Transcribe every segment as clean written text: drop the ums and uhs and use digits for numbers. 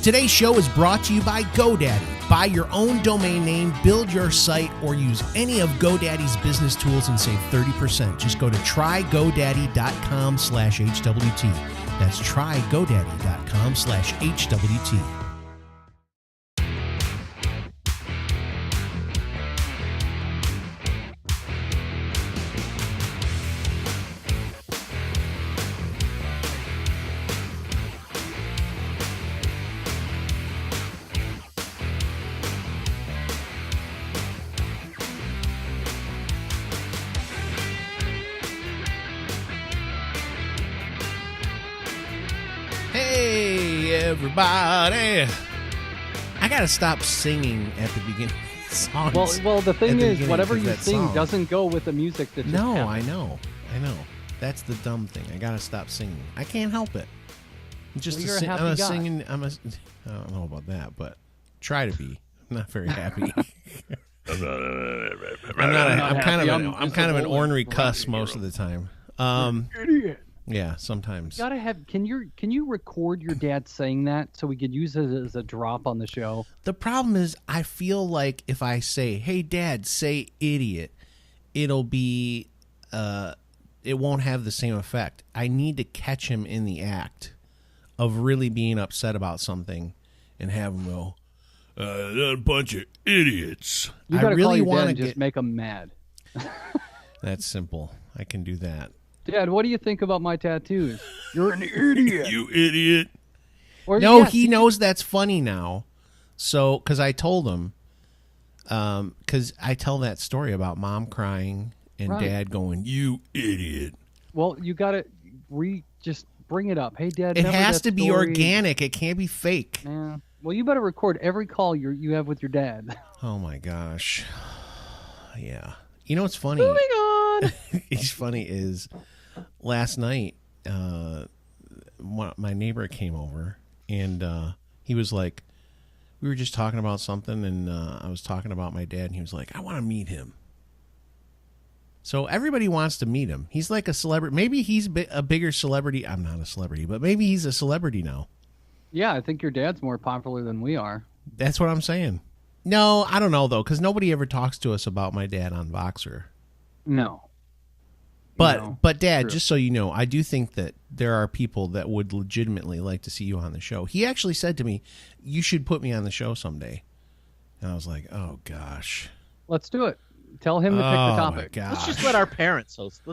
Today's show is brought to you by GoDaddy. Buy your own domain name, build your site, or use any of GoDaddy's business tools and save 30%. Just go to trygodaddy.com/HWT. That's trygodaddy.com/HWT. Everybody, I gotta stop singing at the beginning of the songs. Well, the thing is, whatever you sing doesn't go with the music that just happens. I know. That's the dumb thing. I gotta stop singing. I can't help it. You're a happy guy. I don't know about that, but try to be. I'm not very happy. I'm kind of an ornery cuss most of the time. Idiot. Yeah, sometimes. You gotta have. Can you record your dad saying that so we could use it as a drop on the show? The problem is, I feel like if I say, "Hey, Dad, say idiot," it'll be, it won't have the same effect. I need to catch him in the act of really being upset about something, and have him go, "They're a bunch of idiots." You gotta call your dad and just make him mad. That's simple. I can do that. Dad, what do you think about my tattoos? You're an idiot. You idiot. Or, no, yes, he knows that's funny now. So, because I told him, because I tell that story about Mom crying and Dad going, "You idiot." Well, you got to just bring it up. Hey, Dad. It has to be organic. It can't be fake. Yeah. Well, you better record every call you have with your dad. Oh, my gosh. Yeah. You know what's funny? Moving on. It's funny is last night, my neighbor came over and he was like, we were just talking about something, and I was talking about my dad, and he was like, "I want to meet him." So everybody wants to meet him. He's like a celebrity. Maybe he's a bigger celebrity. I'm not a celebrity, but maybe he's a celebrity now. Yeah, I think your dad's more popular than we are. That's what I'm saying. No, I don't know, though, because nobody ever talks to us about my dad on Voxer. No. But Dad, true. Just so you know, I do think that there are people that would legitimately like to see you on the show. He actually said to me, "You should put me on the show someday." And I was like, "Oh, gosh. Let's do it. Tell him to pick the topic." Let's just let our parents host.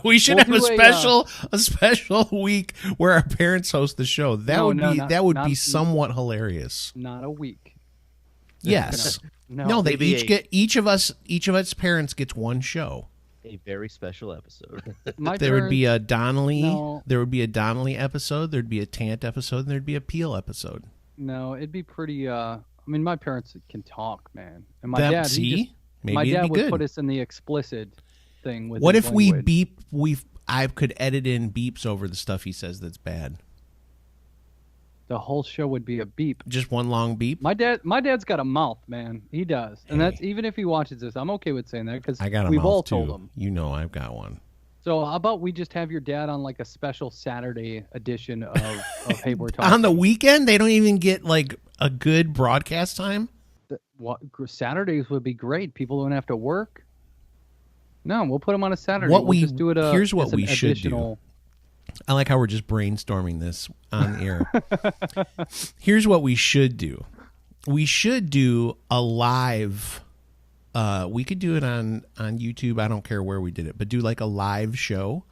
We should have a special week where our parents host the show. That would be somewhat hilarious. Not a week. Yes. No, they each of us parents gets one show. A very special episode. There would be a Donnelly. No. There would be a Donnelly episode. There'd be a Tant episode, and there'd be a Peel episode. No, it'd be pretty. I mean, my parents can talk, man, and my dad. My dad would put us in the explicit thing. With what if we beep? I could edit in beeps over the stuff he says that's bad. The whole show would be a beep. Just one long beep? My dad's got a mouth, man. He does. And that's even if he watches this, I'm okay with saying that because we've all told him. You know I've got one. So how about we just have your dad on like a special Saturday edition of Hey, We're Talking. On the weekend? They don't even get like a good broadcast time? Saturdays would be great. People don't have to work. No, we'll put them on a Saturday. Just do it here's what we should do. I like how we're just brainstorming this on the air. Here's what we should do. We should do a live. We could do it on YouTube. I don't care where we did it, but do like a live show,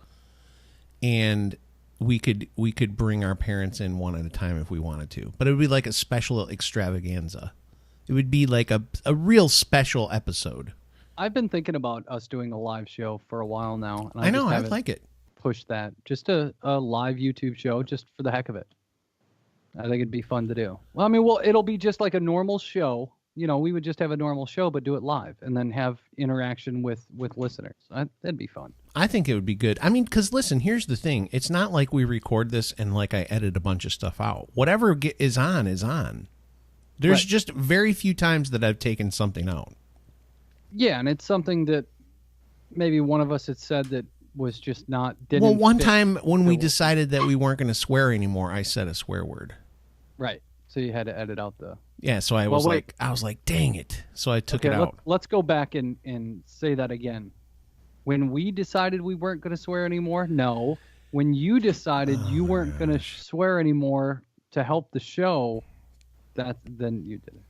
and we could bring our parents in one at a time if we wanted to. But it would be like a special extravaganza. It would be like a real special episode. I've been thinking about us doing a live show for a while now. And I know. I like it. Push that. Just a live YouTube show just for the heck of it. I think it'd be fun to do. Well, I mean, it'll be just like a normal show. You know, we would just have a normal show, but do it live and then have interaction with listeners. That'd be fun. I think it would be good. I mean, because listen, here's the thing. It's not like we record this and like I edit a bunch of stuff out. Whatever is on is on. There's just very few times that I've taken something out. Yeah, and it's something that maybe one of us had said that was just not. Well, one time when we decided that we weren't going to swear anymore, I said a swear word. Right. So you had to edit out the. Yeah, so I was like, dang it. So I took it out. Let's go back and say that again. When we decided we weren't going to swear anymore, no. When you decided you weren't going to swear anymore to help the show, then you did it.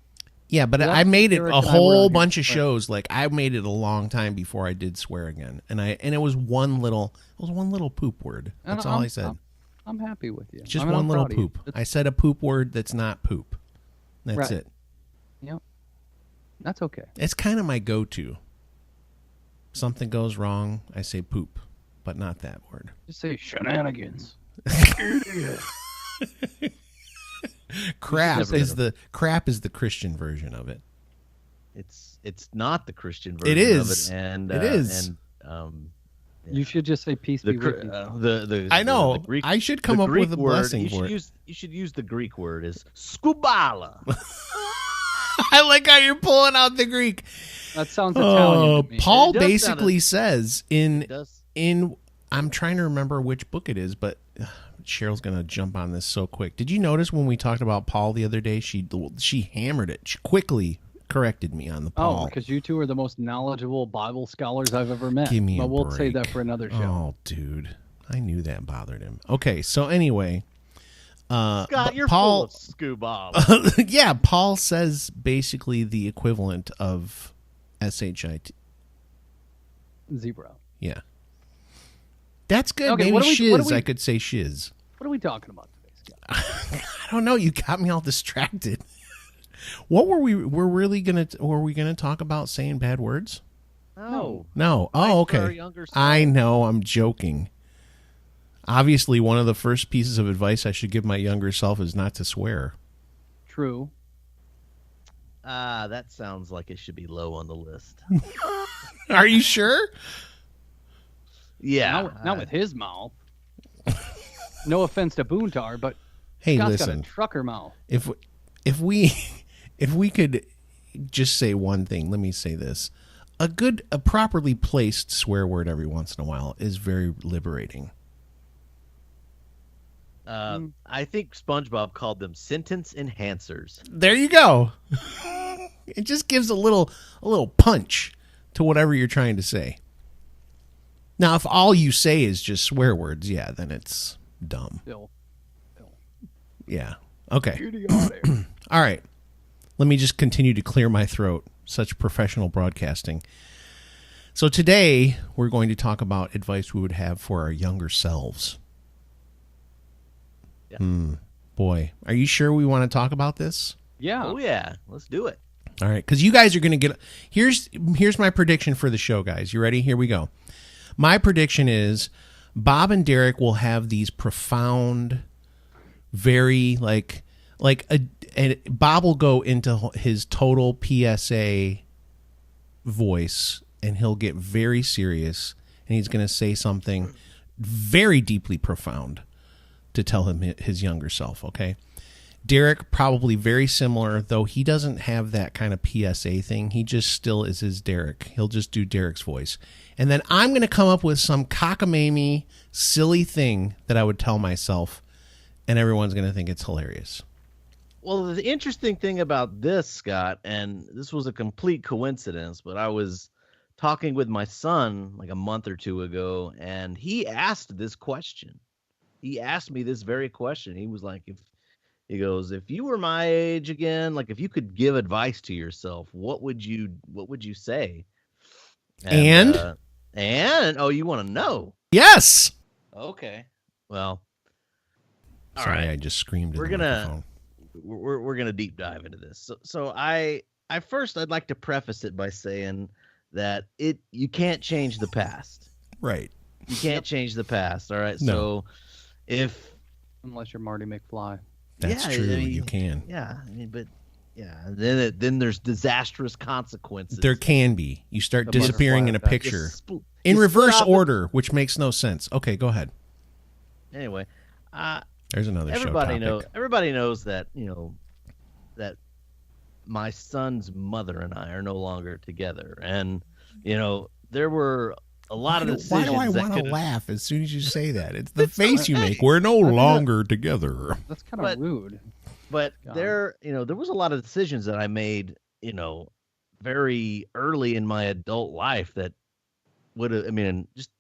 Yeah, but I made it a whole bunch of shows. Like I made it a long time before I did swear again, and it was one little poop word. That's all I said. I'm happy with you. It's just one little poop. I said a poop word that's not poop. That's it. Yep. That's okay. It's kind of my go-to. Something goes wrong, I say poop, but not that word. Just say shenanigans. Crap is the Christian version of it. It's not the Christian version it is. of it, and it is. You should just say peace be with you. I know. The Greek, I should come up with a blessing for it. You should use the Greek word is skubala. I like how you're pulling out the Greek. That sounds Italian to me. Paul basically says in I'm trying to remember which book it is, but Cheryl's going to jump on this so quick. Did you notice when we talked about Paul the other day, she hammered it. She quickly corrected me on the Paul. Oh, because you two are the most knowledgeable Bible scholars I've ever met. Give me a we'll break. save that for another show. Oh, dude. I knew that bothered him. Okay, so anyway. Scott, you're Paul, full of skubala. Yeah, Paul says basically the equivalent of SHIT. Zebra. Yeah. That's good. Okay, Maybe shiz. I could say shiz. What are we talking about today, Scott? I don't know. You got me all distracted. What were we? Were we gonna talk about saying bad words? No. Oh, okay. I know. I'm joking. Obviously, one of the first pieces of advice I should give my younger self is not to swear. True. That sounds like it should be low on the list. Are you sure? Yeah. Not with his mouth. No offense to Boontar, but hey, Scott's listen. got a trucker mouth. If we could just say one thing, let me say this. A properly placed swear word every once in a while is very liberating. I think SpongeBob called them sentence enhancers. There you go. It just gives a little punch to whatever you're trying to say. Now, if all you say is just swear words, yeah, then it's dumb. Bill. Yeah. Okay. All right. Let me just continue to clear my throat. Such professional broadcasting. So today, we're going to talk about advice we would have for our younger selves. Yeah. Boy, are you sure we want to talk about this? Yeah. Oh, yeah. Let's do it. All right, because you guys are going to get... Here's my prediction for the show, guys. You ready? Here we go. My prediction is Bob and Derek will have these profound, very, and Bob will go into his total PSA voice, and he'll get very serious, and he's going to say something very deeply profound to tell him his younger self, okay? Derek, probably very similar, though he doesn't have that kind of PSA thing. He just still is his Derek. He'll just do Derek's voice. And then I'm going to come up with some cockamamie, silly thing that I would tell myself, and everyone's going to think it's hilarious. Well, the interesting thing about this, Scott, and this was a complete coincidence, but I was talking with my son like a month or two ago, and he asked this question. He asked me this very question. He was like, if you were my age again, like if you could give advice to yourself, what would you say? And oh, you want to know? Yes. Okay. Well, sorry, right. I just screamed. We're gonna deep dive into this. So I'd like to preface it by saying that you can't change the past. Right. You can't change the past. All right. No. So unless you're Marty McFly. That's true. I mean, you can. Yeah. Then there's disastrous consequences. There can be. You start disappearing in a picture in reverse order, which makes no sense. Okay, go ahead. Anyway, there's another everybody show topic. Everybody knows that that my son's mother and I are no longer together, and there were a lot of decisions. Why do I want to laugh as soon as you say that? It's the face you make. We're no longer together. That's kind of rude. But God. there was a lot of decisions that I made, very early in my adult life that would have, I mean, just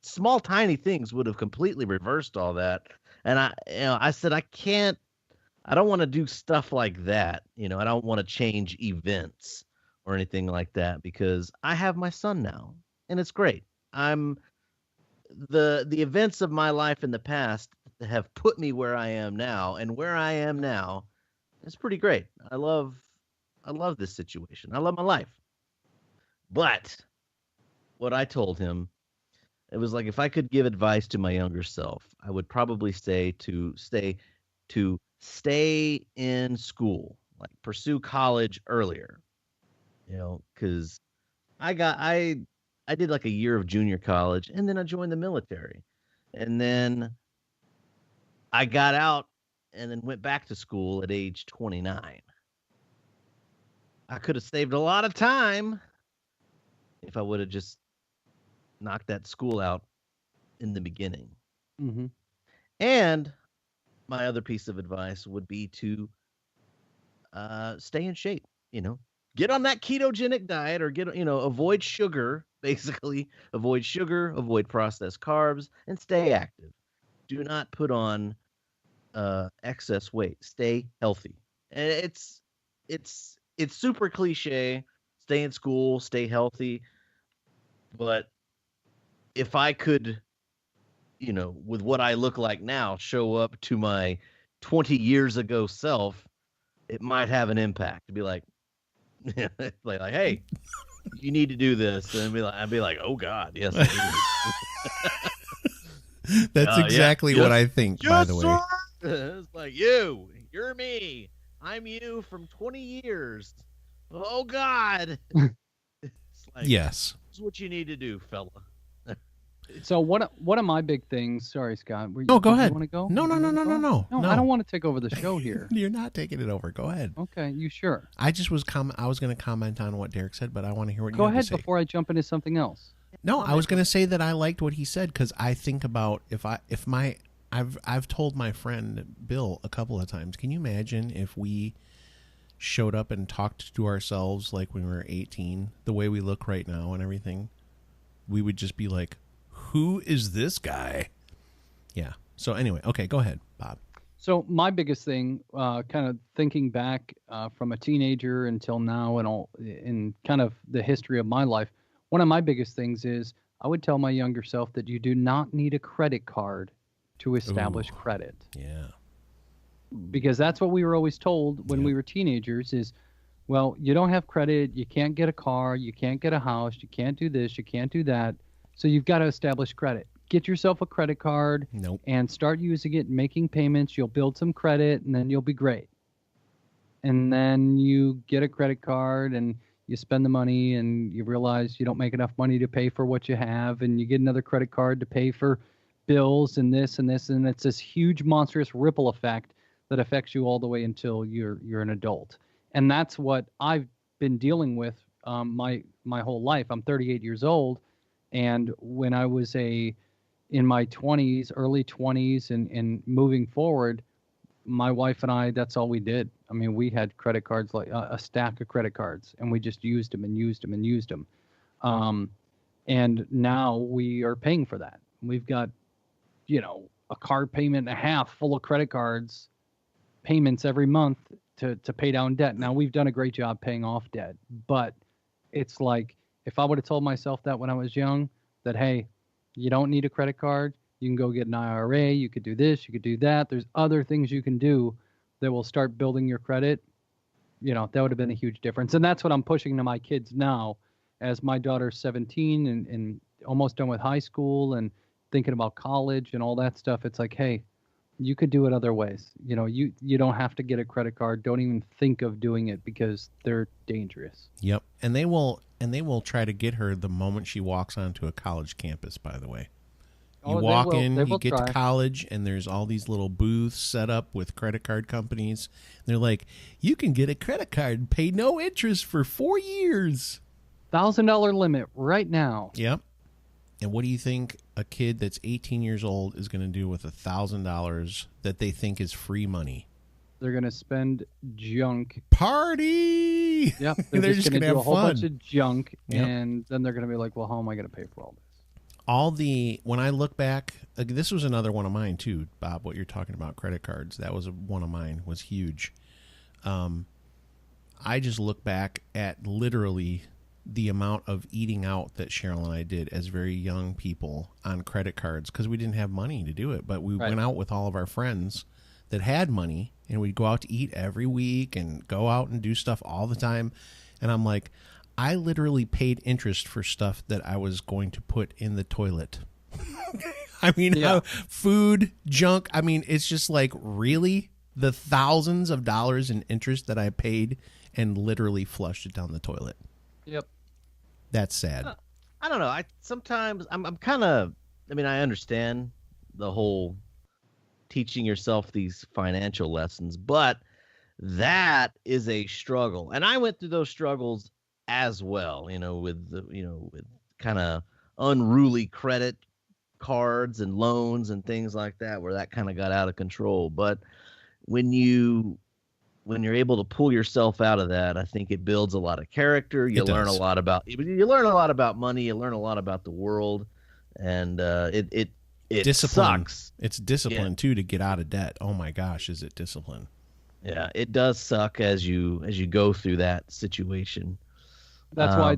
small, tiny things would have completely reversed all that. And I said, I don't want to do stuff like that. I don't want to change events or anything like that because I have my son now and it's great. I'm the events of my life in the past have put me where I am now, and where I am now is pretty great. I love this situation. I love my life. But what I told him, it was like if I could give advice to my younger self, I would probably say to stay in school, like pursue college earlier, because I did like a year of junior college and then I joined the military. And then I got out and then went back to school at age 29. I could have saved a lot of time if I would have just knocked that school out in the beginning. Mm-hmm. And my other piece of advice would be to stay in shape, get on that ketogenic diet or avoid sugar, basically avoid sugar, avoid processed carbs, and stay active. Do not put on excess weight. Stay healthy. And it's super cliche. Stay in school, stay healthy. But if I could, with what I look like now, show up to my 20 years ago self, it might have an impact. To be like, like, hey, you need to do this, and I'd be like, oh God, yes, I do. That's exactly what I think, by the way. Sir. It's like you're me. I'm you from 20 years. Oh God. It's like, Yes. This is what you need to do, fella. So one of my big things. Sorry, Scott. No, go ahead. You want to go? No. No, I don't want to take over the show here. You're not taking it over. Go ahead. Okay, you sure? I just was I was going to comment on what Derek said, but I want to hear what Go you have ahead to say. before I jump into something else. No, I was going to say that I liked what he said because I think about I've told my friend Bill a couple of times. Can you imagine if we showed up and talked to ourselves like when we were 18, the way we look right now and everything? We would just be like, who is this guy? Yeah. So anyway, okay, go ahead, Bob. So my biggest thing, kind of thinking back from a teenager until now, and all in kind of the history of my life, one of my biggest things is I would tell my younger self that you do not need a credit card to establish credit. Yeah. Because that's what we were always told when we were teenagers is, well, you don't have credit, you can't get a car, you can't get a house, you can't do this, you can't do that. So you've got to establish credit. Get yourself a credit card and start using it, making payments. You'll build some credit, and then you'll be great. And then you get a credit card, and you spend the money, and you realize you don't make enough money to pay for what you have, and you get another credit card to pay for bills and this and this, and it's this huge, monstrous ripple effect that affects you all the way until you're an adult. And that's what I've been dealing with my whole life. I'm 38 years old. And when I was in my 20s, early 20s, and moving forward, my wife and I, that's all we did. I mean, we had credit cards, like a stack of credit cards, and we just used them and used them and used them. And now we are paying for that. We've got, a card payment and a half full of credit cards payments every month to pay down debt. Now, we've done a great job paying off debt, but it's like, if I would have told myself that when I was young, that, hey, you don't need a credit card, you can go get an IRA, you could do this, you could do that. There's other things you can do that will start building your credit. That would have been a huge difference. And that's what I'm pushing to my kids now, as my daughter's 17 and almost done with high school and thinking about college and all that stuff. It's like, hey, you could do it other ways. You don't have to get a credit card. Don't even think of doing it because they're dangerous. Yep. And they will try to get her the moment she walks onto a college campus, by the way. You walk in, you get to college, and there's all these little booths set up with credit card companies. And they're like, you can get a credit card and pay no interest for 4 years. $1,000 limit right now. Yep. And what do you think a kid that's 18 years old is going to do with $1,000 that they think is free money? They're going to spend junk. Party. Yep. They're They're just just going to gonna do a have whole fun. bunch of junk, Yep. and then they're going to be like, well, how am I going to pay for all this? When I look back, this was another one of mine too, Bob. What you're talking about, credit cards, that was one of mine. Was huge. I just look back at literally the amount of eating out that Cheryl and I did as very young people on credit cards because we didn't have money to do it. But we went out with all of our friends that had money, and we'd go out to eat every week and go out and do stuff all the time. And I'm like, I literally paid interest for stuff that I was going to put in the toilet. I mean, food, junk. I mean, it's just like, really? The thousands of dollars in interest that I paid and literally flushed it down the toilet. Yep. That's sad. I don't know. I'm kind of, I mean, I understand the whole teaching yourself these financial lessons, but that is a struggle. And I went through those struggles as well, with kind of unruly credit cards and loans and things like that, where that kind of got out of control. But when you're able to pull yourself out of that, I think it builds a lot of character. You learn a lot about money. You learn a lot about the world, and it discipline. sucks. It's discipline too to get out of debt. Oh my gosh, is it discipline? Yeah, it does suck as you go through that situation. That's why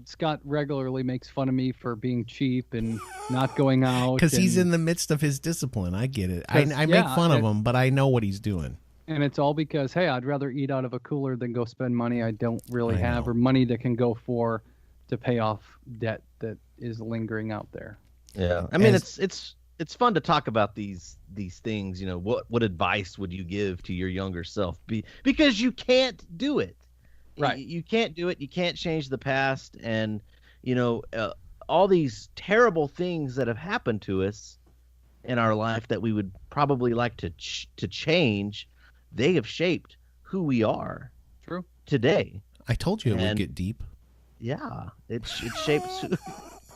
Scott regularly makes fun of me for being cheap and not going out. Because he's in the midst of his discipline. I get it. I make fun of him, but I know what he's doing. And it's all because, hey, I'd rather eat out of a cooler than go spend money I don't really have, or money that can go to pay off debt that is lingering out there. Yeah, I mean, it's fun to talk about these things. What advice would you give to your younger self? Because you can't do it. Right. You can't do it. You can't change the past. And, all these terrible things that have happened to us in our life that we would probably like to change, they have shaped who we are. True. Today. I told you it would get deep. Yeah. It shapes.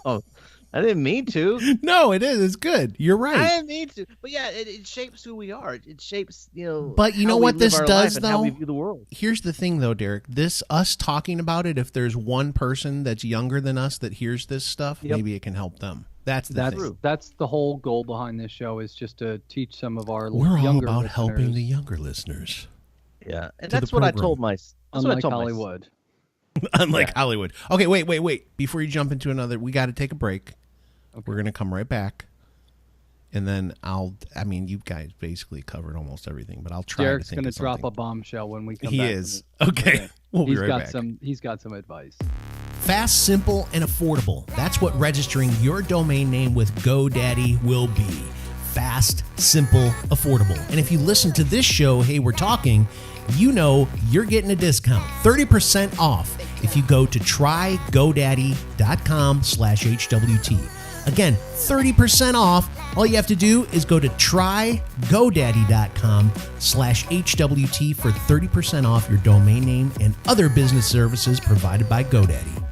Oh, I didn't mean to. No, it is. It's good. You're right. I didn't mean to. But yeah, it shapes who we are. It shapes, But you know what this does, though? How we view the world. Here's the thing, though, Derek. Us talking about it, if there's one person that's younger than us that hears this stuff, maybe it can help them. That's thing. That's the whole goal behind this show, is just to teach some of our We're younger all about listeners. helping the younger listeners. Yeah, and that's what I told my. Unlike Hollywood. Unlike Hollywood. Okay, wait. Before you jump into another, we got to take a break. Okay. We're going to come right back. And then you guys basically covered almost everything, but I'll try Derek's to think going to drop a bombshell when we come back. He is. Okay. We'll be right back. He's got some advice. Fast, simple, and affordable. That's what registering your domain name with GoDaddy will be. Fast, simple, affordable. And if you listen to this show, Hey, We're Talking, you're getting a discount, 30% off if you go to trygodaddy.com/HWT. Again, 30% off. All you have to do is go to trygodaddy.com/HWT for 30% off your domain name and other business services provided by GoDaddy.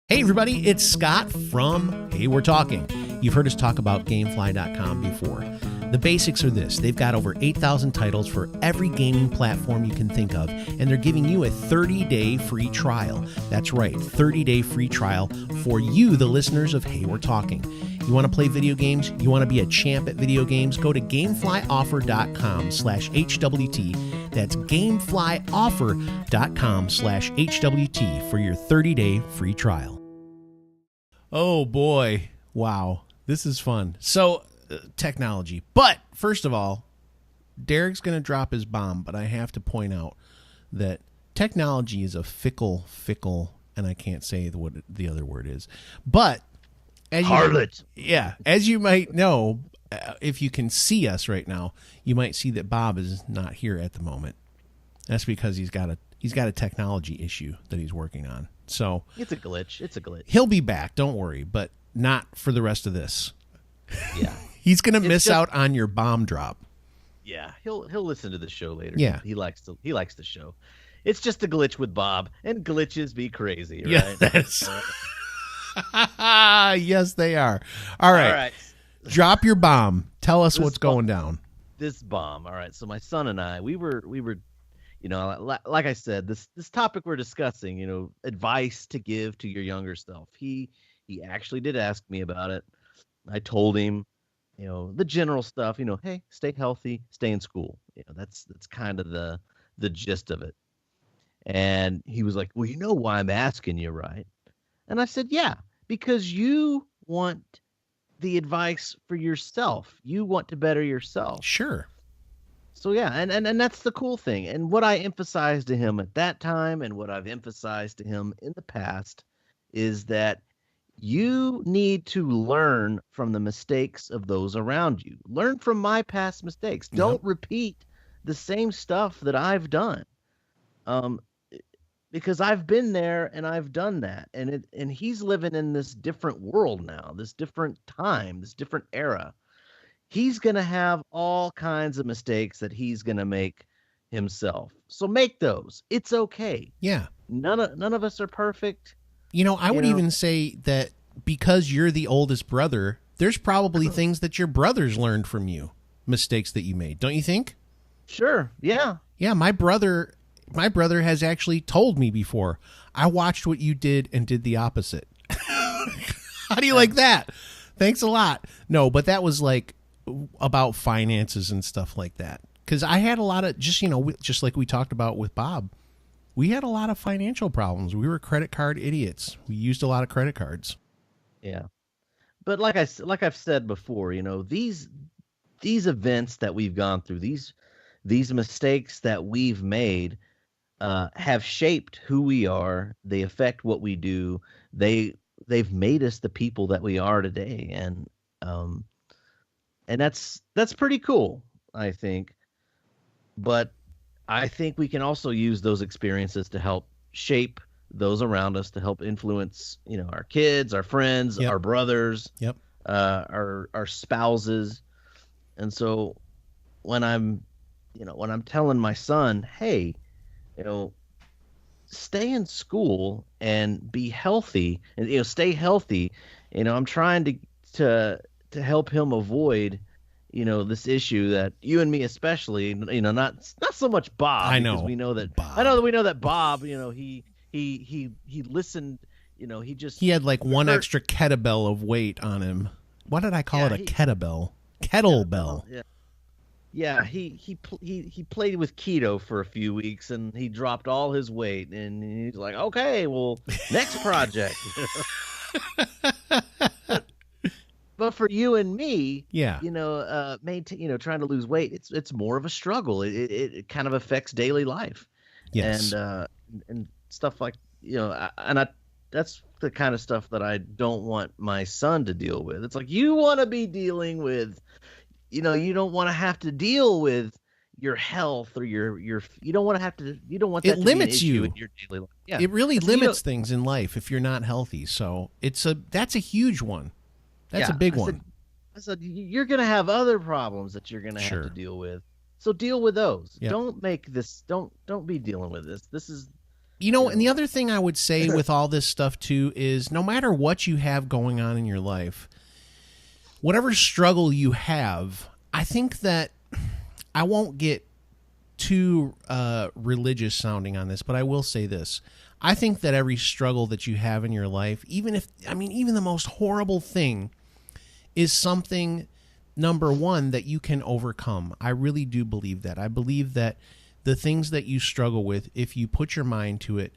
Hey everybody, it's Scott from Hey, We're Talking. You've heard us talk about Gamefly.com before. The basics are this. They've got over 8,000 titles for every gaming platform you can think of, and they're giving you a 30-day free trial. That's right, 30-day free trial for you, the listeners of Hey, We're Talking. You want to play video games? You want to be a champ at video games? Go to gameflyoffer.com/HWT. That's gameflyoffer.com/HWT for your 30-day free trial. Oh boy. Wow. This is fun. So, technology. But first of all, Derek's going to drop his bomb, but I have to point out that technology is a fickle, and I can't say what the other word is. But harlot. As you might know, if you can see us right now, you might see that Bob is not here at the moment. That's because he's got a technology issue that he's working on. So it's a glitch. He'll be back, don't worry, but not for the rest of this. Yeah. He's going to miss out on your bomb drop. Yeah, he'll listen to the show later. Yeah. He likes the show. It's just a glitch with Bob, and glitches be crazy, right? Yeah, that's... Yes, they are. All right. Drop your bomb. Tell us what's going down. this bomb. All right, so my son and I, we were, like I said, this topic we're discussing, advice to give to your younger self. He actually did ask me about it. I told him, the general stuff. Hey, stay healthy, stay in school. That's kind of the gist of it. And he was like, well, you know why I'm asking you, right? And I said, yeah, because you want the advice for yourself. You want to better yourself. Sure. So yeah, and that's the cool thing. And what I emphasized to him at that time and what I've emphasized to him in the past is that you need to learn from the mistakes of those around you. Learn from my past mistakes. Don't repeat the same stuff that I've done. Because I've been there and I've done that. And he's living in this different world now, this different time, this different era. He's going to have all kinds of mistakes that he's going to make himself. So make those. It's okay. Yeah. None of us are perfect. I would even say that because you're the oldest brother, there's probably things that your brothers learned from you, mistakes that you made. Don't you think? Sure. Yeah. Yeah. My brother has actually told me before, I watched what you did and did the opposite. How do you like that? Thanks a lot. No, but that was like about finances and stuff like that. Because I had a lot of, just like we talked about with Bob, we had a lot of financial problems. We were credit card idiots. We used a lot of credit cards. Yeah. But like I've said before, these events that we've gone through, these mistakes that we've made, have shaped who we are. They affect what we do. They've made us the people that we are today, and that's pretty cool, I think. But I think we can also use those experiences to help shape those around us, to help influence, our kids, our friends, our brothers, our spouses. And so when I'm telling my son, hey, stay in school and be healthy and, stay healthy. I'm trying to help him avoid, this issue that you and me especially, not so much Bob. I know. Because we know that Bob. we know that Bob, he listened, he had like one extra kettlebell of weight on him. Why did I call it a kettlebell? Kettlebell. Yeah. Yeah, he played with keto for a few weeks and he dropped all his weight and he's like, okay, well, next project. But for you and me, trying to lose weight, it's more of a struggle. It kind of affects daily life. Yes. And stuff like, that's the kind of stuff that I don't want my son to deal with. It's like, you want to be dealing with, you don't want to have to deal with your health or your you don't want that to be an issue in your daily life. Yeah. It really limits things in life if you're not healthy. So that's a huge one. That's a big one. I said you're going to have other problems that you're going to have to deal with. So deal with those. Yep. Don't be dealing with this. This is and the other thing I would say with all this stuff too is no matter what you have going on in your life, whatever struggle you have, I think that I won't get too religious sounding on this, but I will say this. I think that every struggle that you have in your life, even the most horrible thing, is something, number one, that you can overcome. I really do believe that. I believe that the things that you struggle with, if you put your mind to it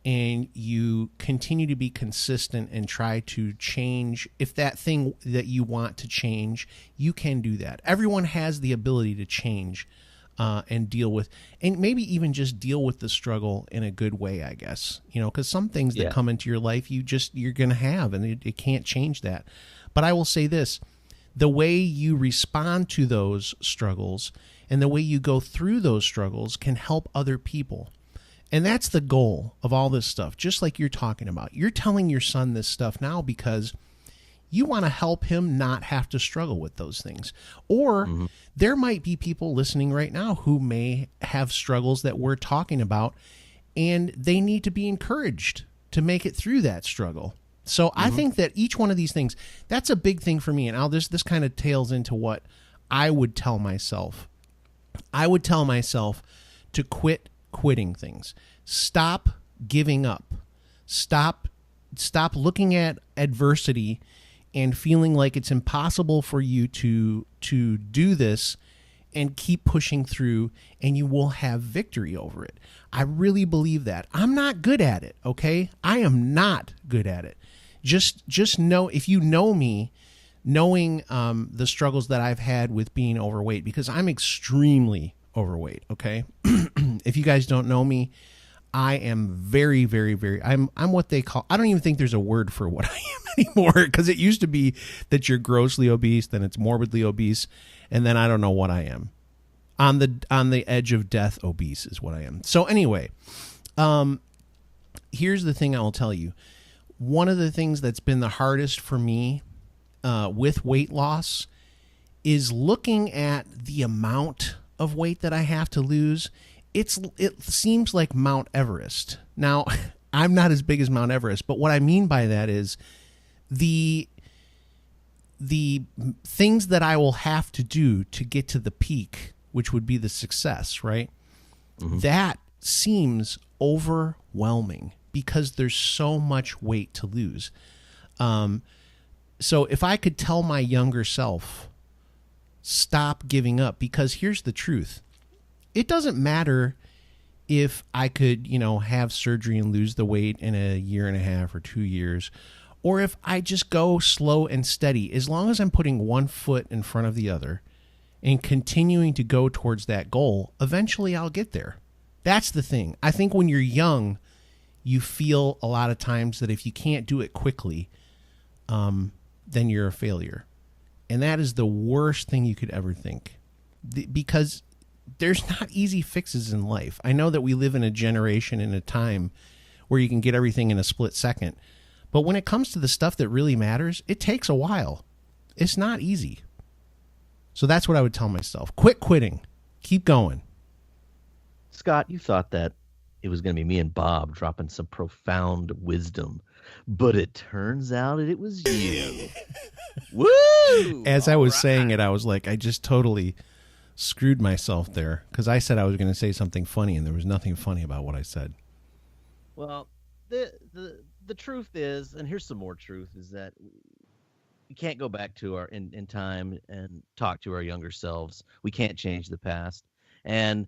and you continue to be consistent and try to change, if that thing that you want to change, you can do that. Everyone has the ability to change and deal with, and maybe even just deal with the struggle in a good way, I guess. Because some things that come into your life, you're going to have, and it can't change that. But I will say this, the way you respond to those struggles and the way you go through those struggles can help other people. And that's the goal of all this stuff, just like you're talking about. You're telling your son this stuff now because you want to help him not have to struggle with those things. Or there might be people listening right now who may have struggles that we're talking about, and they need to be encouraged to make it through that struggle. So I think that each one of these things, that's a big thing for me. And this kind of tails into what I would tell myself I would tell myself to quit quitting things. Stop giving up. Stop looking at adversity and feeling like it's impossible for you to do this, and keep pushing through, and you will have victory over it. I really believe that. I'm not good at it, okay? I am not good at it. Just know, if you know me, knowing the struggles that I've had with being overweight, because I'm extremely overweight, okay? If you guys don't know me, I am very, very, very, I'm what they call, I don't even think there's a word for what I am anymore, because it used to be that you're grossly obese, then it's morbidly obese, and then I don't know what I am. On the edge of death, obese is what I am. So anyway, here's the thing I will tell you. One of the things that's been the hardest for me with weight loss is looking at the amount of weight that I have to lose. It seems like Mount Everest. Now, I'm not as big as Mount Everest, but what I mean by that is the things that I will have to do to get to the peak, which would be the success, right? Mm-hmm. That seems overwhelming because there's so much weight to lose. So if I could tell my younger self, stop giving up, because here's the truth. It doesn't matter if I could, have surgery and lose the weight in a year and a half or 2 years, or if I just go slow and steady. As long as I'm putting one foot in front of the other and continuing to go towards that goal, eventually I'll get there. That's the thing. I think when you're young, you feel a lot of times that if you can't do it quickly, then you're a failure. And that is the worst thing you could ever think, because there's not easy fixes in life. I know that we live in a generation, in a time where you can get everything in a split second. But when it comes to the stuff that really matters, it takes a while. It's not easy. So that's what I would tell myself. Quit quitting. Keep going. Scott, you thought that it was going to be me and Bob dropping some profound wisdom, but it turns out it was you. Woo! As I was saying it, I was like, I just totally screwed myself there, because I said I was going to say something funny, and there was nothing funny about what I said. Well, the truth is, and here's some more truth, is that we can't go back to our in time and talk to our younger selves. We can't change the past. And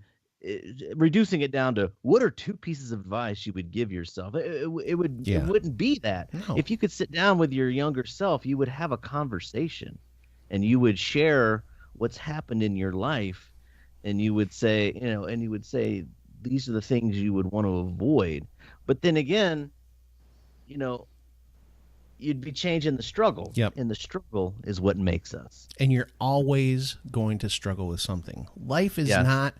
reducing it down to what are two pieces of advice you would give yourself, it wouldn't be that. No. If you could sit down with your younger self, you would have a conversation, and you would share what's happened in your life, and you would say, these are the things you would want to avoid. But then again, you'd be changing the struggle. Yep. And the struggle is what makes us. And you're always going to struggle with something. Life is not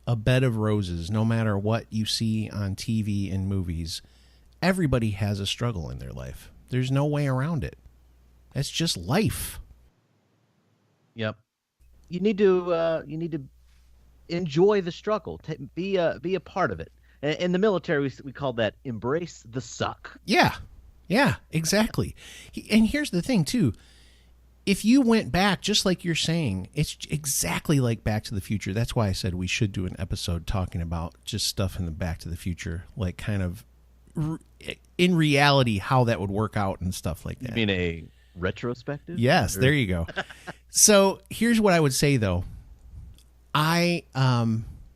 a bed of roses, no matter what you see on TV and movies. Everybody has a struggle in their life. There's no way around it. That's just life. Yep. You need to enjoy the struggle. Be a part of it. In the military, we call that embrace the suck. Yeah, exactly. And here's the thing, too. If you went back, just like you're saying, it's exactly like Back to the Future. That's why I said we should do an episode talking about just stuff in the Back to the Future, like kind of in reality how that would work out and stuff like that. You mean a retrospective? Yes, there you go. So here's what I would say, though.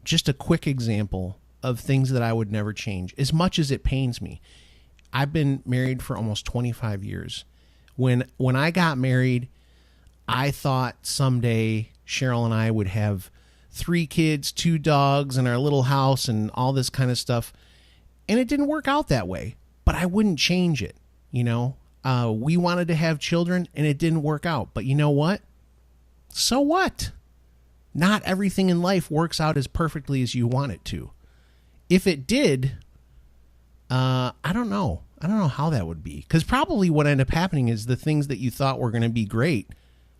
Just a quick example of things that I would never change, as much as it pains me. I've been married for almost 25 years. When I got married, I thought someday Cheryl and I would have 3 kids, 2 dogs, and our little house and all this kind of stuff. And it didn't work out that way, but I wouldn't change it. We wanted to have children, and it didn't work out. But you know what? So what? Not everything in life works out as perfectly as you want it to. If it did, I don't know. I don't know how that would be. Because probably what ended up happening is the things that you thought were going to be great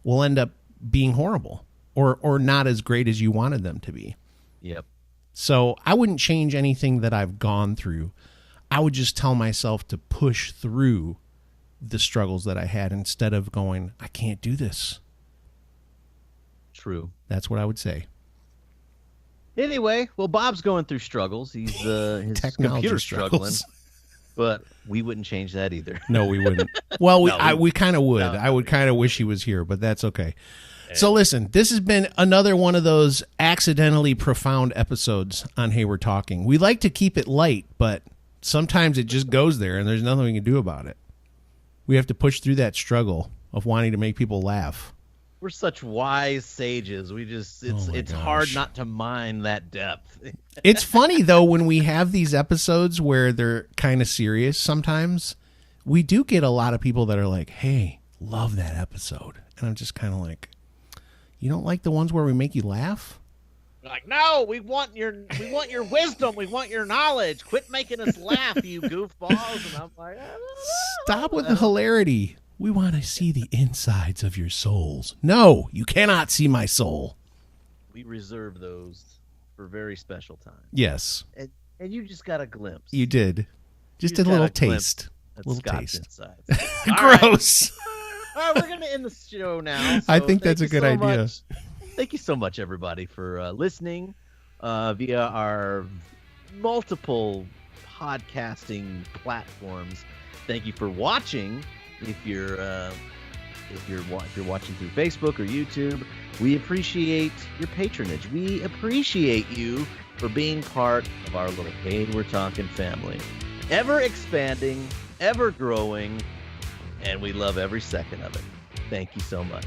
will end up being horrible or not as great as you wanted them to be. Yep. So I wouldn't change anything that I've gone through. I would just tell myself to push through the struggles that I had instead of going, I can't do this. True. That's what I would say. Anyway, well, Bob's going through struggles. He's his Technology computer's struggles. struggling, but we wouldn't change that either. No, we wouldn't. Well, No, we kind of would. no, I would kind of wish he was here, but that's okay. So listen, this has been another one of those accidentally profound episodes on Hey We're Talking. We like to keep it light, but sometimes it just goes there and there's nothing we can do about it. We have to push through that struggle of wanting to make people laugh. We're such wise sages. We just it's hard not to mine that depth. It's funny though when we have these episodes where they're kind of serious sometimes, we do get a lot of people that are like, "Hey, love that episode." And I'm just kind of like, "You don't like the ones where we make you laugh?" Like, no, we want your wisdom, we want your knowledge. Quit making us laugh, you goofballs. And I'm like, Stop with the hilarity. We want to see the insides of your souls. No, you cannot see my soul. we reserve those for very special times. Yes, And you just got a glimpse. you did. Just You a little got a glimpse taste. of Little Scott's taste. insides. All right. Gross. All right, we're going to end the show now. I So think that's thank a you good so idea. much. Thank you so much, everybody, for listening via our multiple podcasting platforms. Thank you for watching. If you're watching through Facebook or YouTube, we appreciate your patronage. We appreciate you for being part of our little Hey We're Talking family. Ever expanding, ever growing, and we love every second of it. Thank you so much.